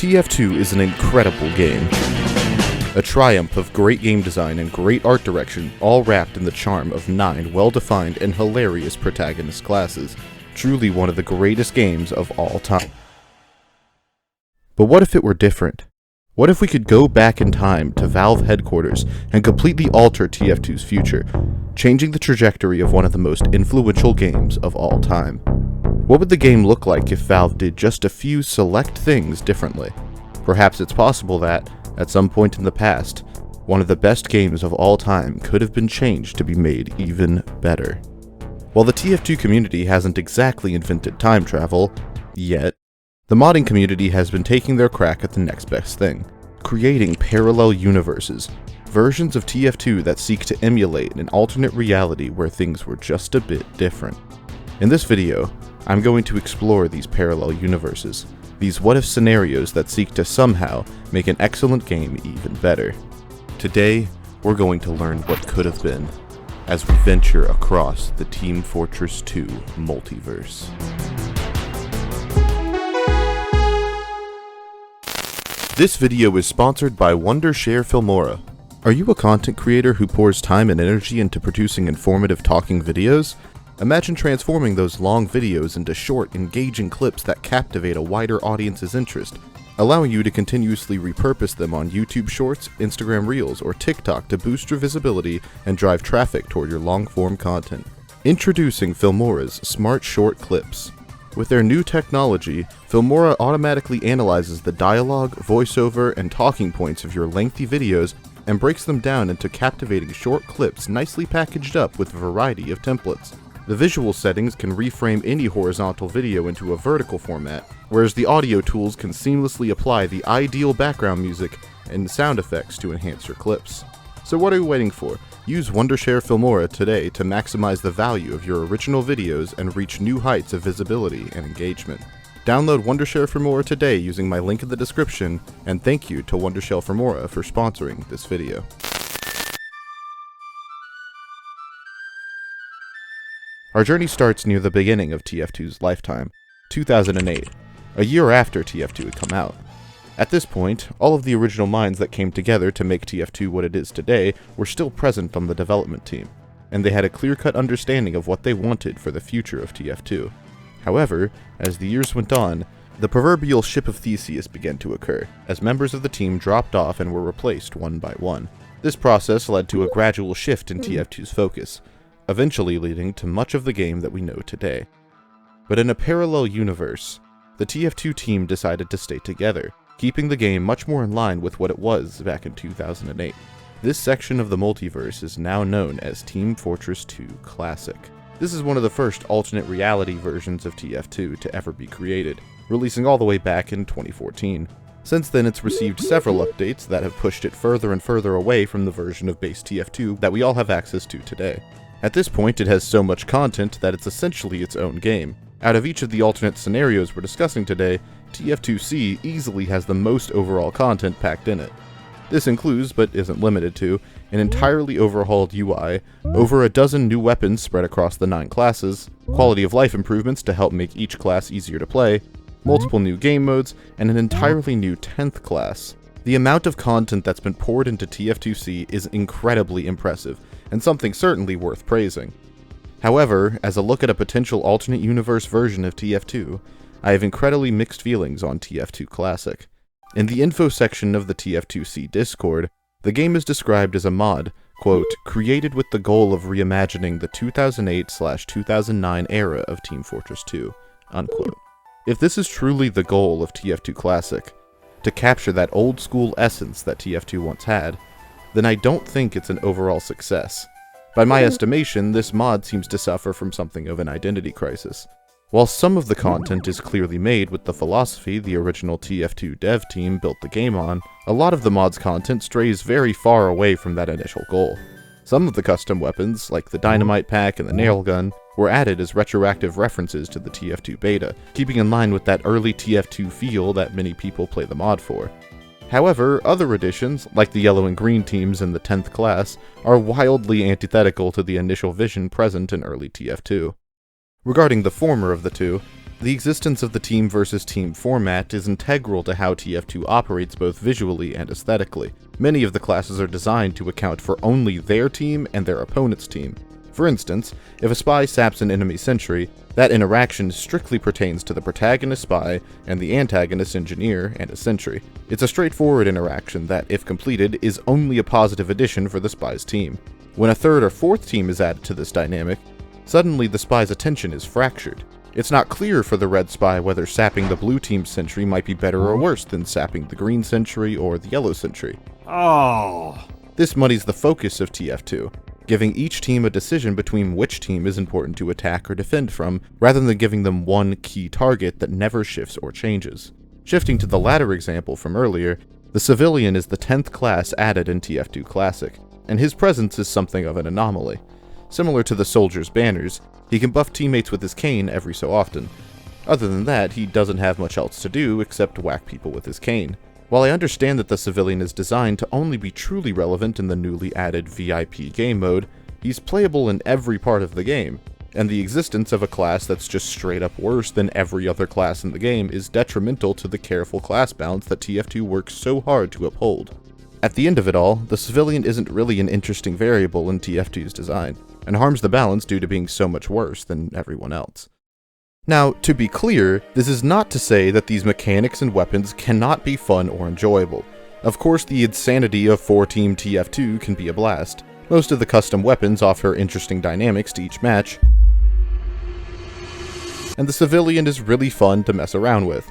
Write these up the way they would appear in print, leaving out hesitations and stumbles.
TF2 is an incredible game. A triumph of great game design and great art direction, all wrapped in the charm of 9 well-defined and hilarious protagonist classes. Truly one of the greatest games of all time. But what if it were different? What if we could go back in time to Valve headquarters and completely alter TF2's future, changing the trajectory of one of the most influential games of all time? What would the game look like if Valve did just a few select things differently? Perhaps it's possible that, at some point in the past, one of the best games of all time could have been changed to be made even better. While the TF2 community hasn't exactly invented time travel, yet, the modding community has been taking their crack at the next best thing, creating parallel universes, versions of TF2 that seek to emulate an alternate reality where things were just a bit different. In this video, I'm going to explore these parallel universes, these what-if scenarios that seek to somehow make an excellent game even better. Today, we're going to learn what could have been, as we venture across the Team Fortress 2 multiverse. This video is sponsored by Wondershare Filmora. Are you a content creator who pours time and energy into producing informative talking videos? Imagine transforming those long videos into short, engaging clips that captivate a wider audience's interest, allowing you to continuously repurpose them on YouTube Shorts, Instagram Reels, or TikTok to boost your visibility and drive traffic toward your long-form content. Introducing Filmora's Smart Short Clips. With their new technology, Filmora automatically analyzes the dialogue, voiceover, and talking points of your lengthy videos and breaks them down into captivating short clips nicely packaged up with a variety of templates. The visual settings can reframe any horizontal video into a vertical format, whereas the audio tools can seamlessly apply the ideal background music and sound effects to enhance your clips. So what are you waiting for? Use Wondershare Filmora today to maximize the value of your original videos and reach new heights of visibility and engagement. Download Wondershare Filmora today using my link in the description, and thank you to Wondershare Filmora for sponsoring this video. Our journey starts near the beginning of TF2's lifetime, 2008, a year after TF2 had come out. At this point, all of the original minds that came together to make TF2 what it is today were still present on the development team, and they had a clear-cut understanding of what they wanted for the future of TF2. However, as the years went on, the proverbial ship of Theseus began to occur, as members of the team dropped off and were replaced one by one. This process led to a gradual shift in TF2's focus, eventually leading to much of the game that we know today. But in a parallel universe, the TF2 team decided to stay together, keeping the game much more in line with what it was back in 2008. This section of the multiverse is now known as Team Fortress 2 Classic. This is one of the first alternate reality versions of TF2 to ever be created, releasing all the way back in 2014. Since then, it's received several updates that have pushed it further and further away from the version of base TF2 that we all have access to today. At this point, it has so much content that it's essentially its own game. Out of each of the alternate scenarios we're discussing today, TF2C easily has the most overall content packed in it. This includes, but isn't limited to, an entirely overhauled UI, over a dozen new weapons spread across the 9 classes, quality of life improvements to help make each class easier to play, multiple new game modes, and an entirely new 10th class. The amount of content that's been poured into TF2C is incredibly impressive, and something certainly worth praising. However, as a look at a potential alternate universe version of TF2, I have incredibly mixed feelings on TF2 Classic. In the info section of the TF2C Discord, the game is described as a mod, quote, created with the goal of reimagining the 2008/2009 era of Team Fortress 2, unquote. If this is truly the goal of TF2 Classic, to capture that old school essence that TF2 once had, then I don't think it's an overall success. By my estimation, this mod seems to suffer from something of an identity crisis. While some of the content is clearly made with the philosophy the original TF2 dev team built the game on, a lot of the mod's content strays very far away from that initial goal. Some of the custom weapons, like the dynamite pack and the nail gun, were added as retroactive references to the TF2 beta, keeping in line with that early TF2 feel that many people play the mod for. However, other additions, like the yellow and green teams in the 10th class, are wildly antithetical to the initial vision present in early TF2. Regarding the former of the two, The existence of the team versus team format is integral to how TF2 operates both visually and aesthetically. Many of the classes are designed to account for only their team and their opponent's team. For instance, if a spy saps an enemy sentry, that interaction strictly pertains to the protagonist spy and the antagonist engineer and a sentry. It's a straightforward interaction that, if completed, is only a positive addition for the spy's team. When a third or fourth team is added to this dynamic, suddenly the spy's attention is fractured. It's not clear for the red spy whether sapping the blue team's sentry might be better or worse than sapping the green sentry or the yellow sentry. This muddies the focus of TF2, giving each team a decision between which team is important to attack or defend from, rather than giving them one key target that never shifts or changes. Shifting to the latter example from earlier, the civilian is the 10th class added in TF2 Classic, and his presence is something of an anomaly. Similar to the soldier's banners, he can buff teammates with his cane every so often. Other than that, he doesn't have much else to do except whack people with his cane. While I understand that the civilian is designed to only be truly relevant in the newly added VIP game mode, he's playable in every part of the game, and the existence of a class that's just straight up worse than every other class in the game is detrimental to the careful class balance that TF2 works so hard to uphold. At the end of it all, the civilian isn't really an interesting variable in TF2's design, and harms the balance due to being so much worse than everyone else. Now, to be clear, this is not to say that these mechanics and weapons cannot be fun or enjoyable. Of course, the insanity of 4-team TF2 can be a blast. Most of the custom weapons offer interesting dynamics to each match, and the civilian is really fun to mess around with.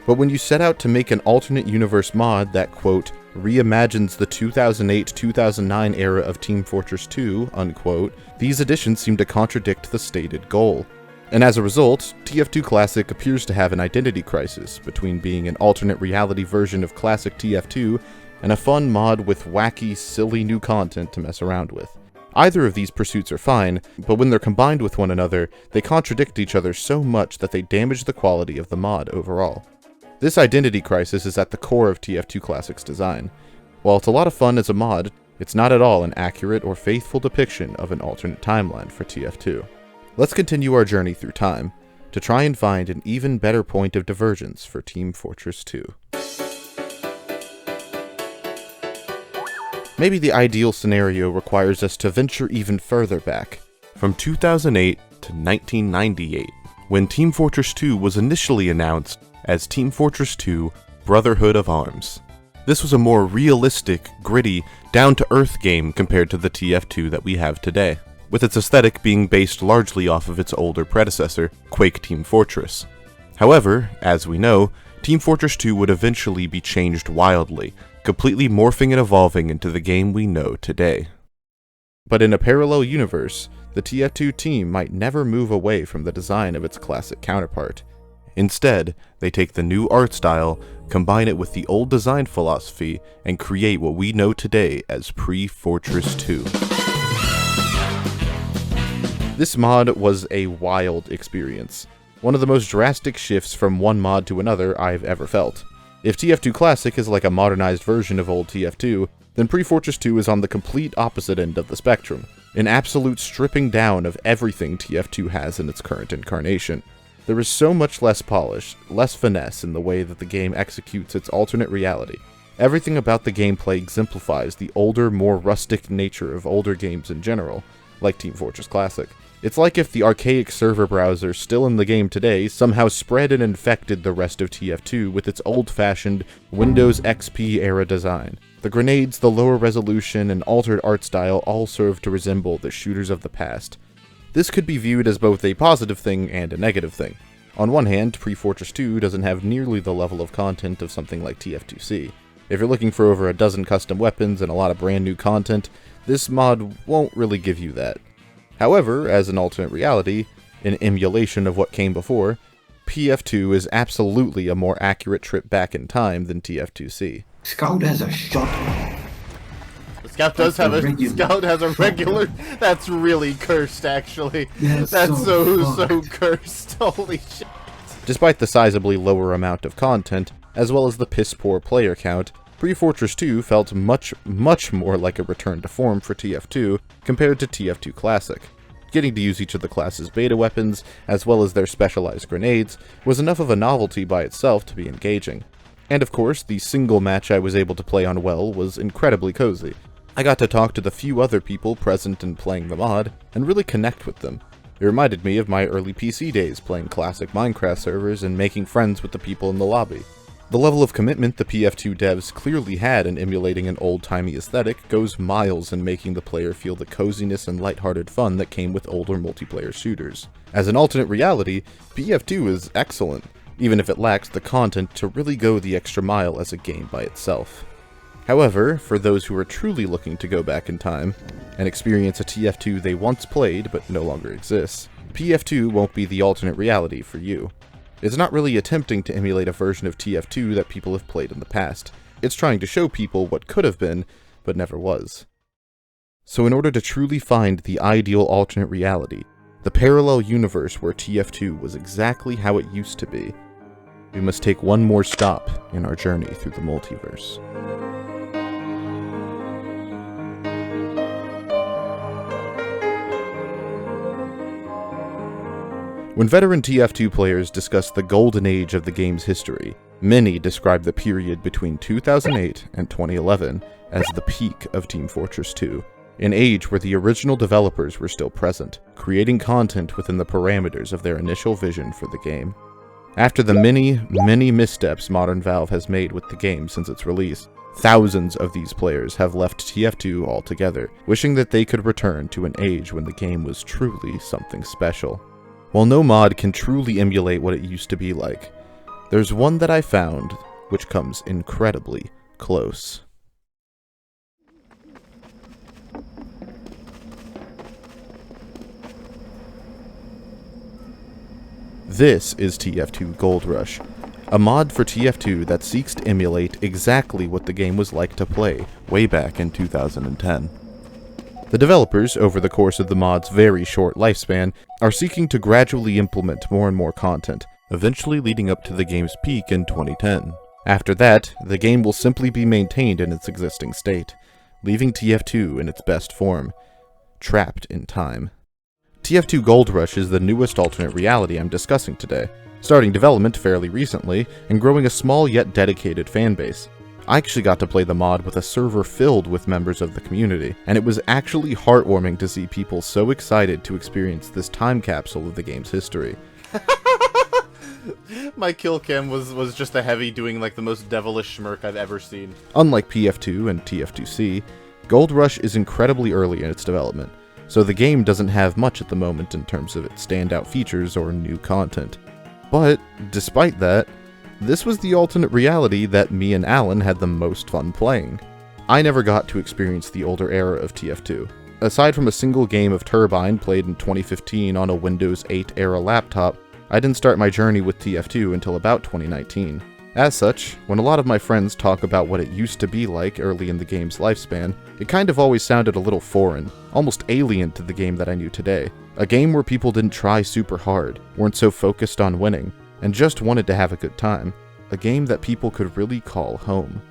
But when you set out to make an alternate universe mod that, quote, reimagines the 2008-2009 era of Team Fortress 2, unquote, these additions seem to contradict the stated goal. And as a result, TF2 Classic appears to have an identity crisis between being an alternate reality version of classic TF2 and a fun mod with wacky, silly new content to mess around with. Either of these pursuits are fine, but when they're combined with one another, they contradict each other so much that they damage the quality of the mod overall. This identity crisis is at the core of TF2 Classic's design. While it's a lot of fun as a mod, it's not at all an accurate or faithful depiction of an alternate timeline for TF2. Let's continue our journey through time, to try and find an even better point of divergence for Team Fortress 2. Maybe the ideal scenario requires us to venture even further back, from 2008 to 1998, when Team Fortress 2 was initially announced as Team Fortress 2 Brotherhood of Arms. This was a more realistic, gritty, down-to-earth game compared to the TF2 that we have today, with its aesthetic being based largely off of its older predecessor, Quake Team Fortress. However, as we know, Team Fortress 2 would eventually be changed wildly, completely morphing and evolving into the game we know today. But in a parallel universe, the TF2 team might never move away from the design of its classic counterpart. Instead, they take the new art style, combine it with the old design philosophy, and create what we know today as pre-Fortress 2. This mod was a wild experience, one of the most drastic shifts from one mod to another I've ever felt. If TF2 Classic is like a modernized version of old TF2, then Pre-Fortress 2 is on the complete opposite end of the spectrum, an absolute stripping down of everything TF2 has in its current incarnation. There is so much less polish, less finesse in the way that the game executes its alternate reality. Everything about the gameplay exemplifies the older, more rustic nature of older games in general, like Team Fortress Classic. It's like if the archaic server browser still in the game today somehow spread and infected the rest of TF2 with its old-fashioned Windows XP era design. The grenades, the lower resolution, and altered art style all serve to resemble the shooters of the past. This could be viewed as both a positive thing and a negative thing. On one hand, Pre-Fortress 2 doesn't have nearly the level of content of something like TF2C. If you're looking for over a dozen custom weapons and a lot of brand new content, this mod won't really give you that. However, as an alternate reality, an emulation of what came before, PF2 is absolutely a more accurate trip back in time than TF2C. Scout has a shotgun. The Scout does have a Scout has a regular. That's really cursed, actually. That's so cursed. Holy shit. Despite the sizably lower amount of content, as well as the piss-poor player count, Pre-Fortress 2 felt much more like a return to form for TF2 compared to TF2 Classic. Getting to use each of the class's beta weapons, as well as their specialized grenades, was enough of a novelty by itself to be engaging. And of course, the single match I was able to play on Well was incredibly cozy. I got to talk to the few other people present and playing the mod, and really connect with them. It reminded me of my early PC days playing classic Minecraft servers and making friends with the people in the lobby. The level of commitment the TF2 devs clearly had in emulating an old-timey aesthetic goes miles in making the player feel the coziness and lighthearted fun that came with older multiplayer shooters. As an alternate reality, TF2 is excellent, even if it lacks the content to really go the extra mile as a game by itself. However, for those who are truly looking to go back in time and experience a TF2 they once played but no longer exists, TF2 won't be the alternate reality for you. It's not really attempting to emulate a version of TF2 that people have played in the past. It's trying to show people what could have been, but never was. So in order to truly find the ideal alternate reality, the parallel universe where TF2 was exactly how it used to be, we must take one more stop in our journey through the multiverse. When veteran TF2 players discuss the golden age of the game's history, many describe the period between 2008 and 2011 as the peak of Team Fortress 2, an age where the original developers were still present, creating content within the parameters of their initial vision for the game. After the many missteps modern Valve has made with the game since its release, thousands of these players have left TF2 altogether, wishing that they could return to an age when the game was truly something special. While no mod can truly emulate what it used to be like, there's one that I found which comes incredibly close. This is TF2 Gold Rush, a mod for TF2 that seeks to emulate exactly what the game was like to play way back in 2010. The developers, over the course of the mod's very short lifespan, are seeking to gradually implement more and more content, eventually leading up to the game's peak in 2010. After that, the game will simply be maintained in its existing state, leaving TF2 in its best form, trapped in time. TF2 Gold Rush is the newest alternate reality I'm discussing today, starting development fairly recently and growing a small yet dedicated fanbase. I actually got to play the mod with a server filled with members of the community, and it was actually heartwarming to see people so excited to experience this time capsule of the game's history. My kill cam was just a heavy doing like the most devilish smirk I've ever seen. Unlike PF2 and TF2C, Gold Rush is incredibly early in its development, so the game doesn't have much at the moment in terms of its standout features or new content. But, despite that, this was the alternate reality that me and Alan had the most fun playing. I never got to experience the older era of TF2. Aside from a single game of Turbine played in 2015 on a Windows 8 era laptop, I didn't start my journey with TF2 until about 2019. As such, when a lot of my friends talk about what it used to be like early in the game's lifespan, it kind of always sounded a little foreign, almost alien to the game that I knew today. A game where people didn't try super hard, weren't so focused on winning, and just wanted to have a good time. A game that people could really call home.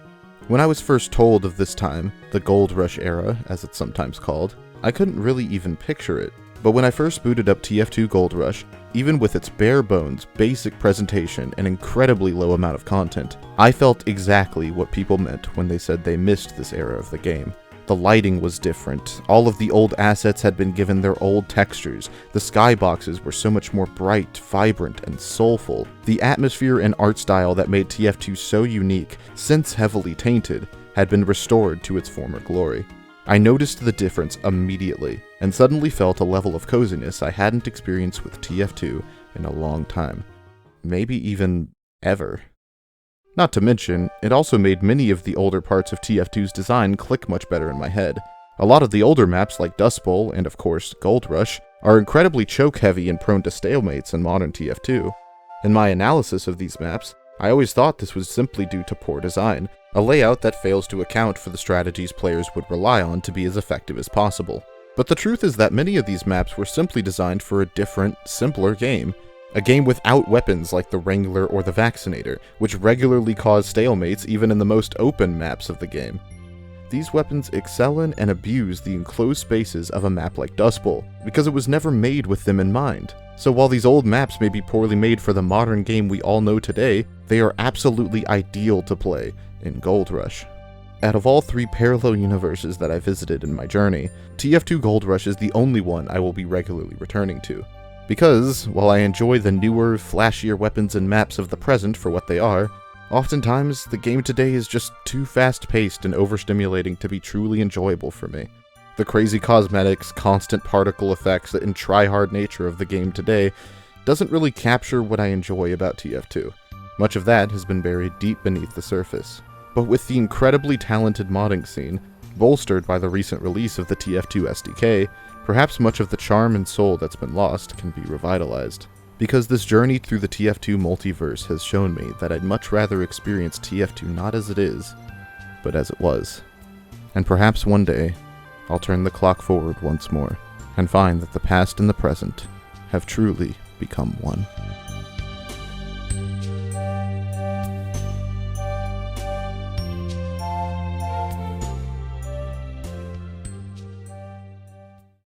When I was first told of this time, the Gold Rush era, as it's sometimes called, I couldn't really even picture it. But when I first booted up TF2 Gold Rush, even with its bare bones, basic presentation, and incredibly low amount of content, I felt exactly what people meant when they said they missed this era of the game. The lighting was different, all of the old assets had been given their old textures, the skyboxes were so much more bright, vibrant, and soulful. The atmosphere and art style that made TF2 so unique, since heavily tainted, had been restored to its former glory. I noticed the difference immediately, and suddenly felt a level of coziness I hadn't experienced with TF2 in a long time. Maybe even ever. Not to mention, it also made many of the older parts of TF2's design click much better in my head. A lot of the older maps like Dust Bowl and of course Gold Rush are incredibly choke-heavy and prone to stalemates in modern TF2. In my analysis of these maps, I always thought this was simply due to poor design, a layout that fails to account for the strategies players would rely on to be as effective as possible. But the truth is that many of these maps were simply designed for a different, simpler game. A game without weapons like the Wrangler or the Vaccinator, which regularly cause stalemates even in the most open maps of the game. these weapons excel in and abuse the enclosed spaces of a map like Dust Bowl, because it was never made with them in mind. So while these old maps may be poorly made for the modern game we all know today, they are absolutely ideal to play in Gold Rush. Out of all 3 parallel universes that I visited in my journey, TF2 Gold Rush is the only one I will be regularly returning to. Because, while I enjoy the newer, flashier weapons and maps of the present for what they are, oftentimes the game today is just too fast-paced and overstimulating to be truly enjoyable for me. The crazy cosmetics, constant particle effects, and try-hard nature of the game today doesn't really capture what I enjoy about TF2. Much of that has been buried deep beneath the surface. But with the incredibly talented modding scene, bolstered by the recent release of the TF2 SDK, perhaps much of the charm and soul that's been lost can be revitalized. Because this journey through the TF2 multiverse has shown me that I'd much rather experience TF2 not as it is, but as it was. And perhaps one day, I'll turn the clock forward once more, and find that the past and the present have truly become one.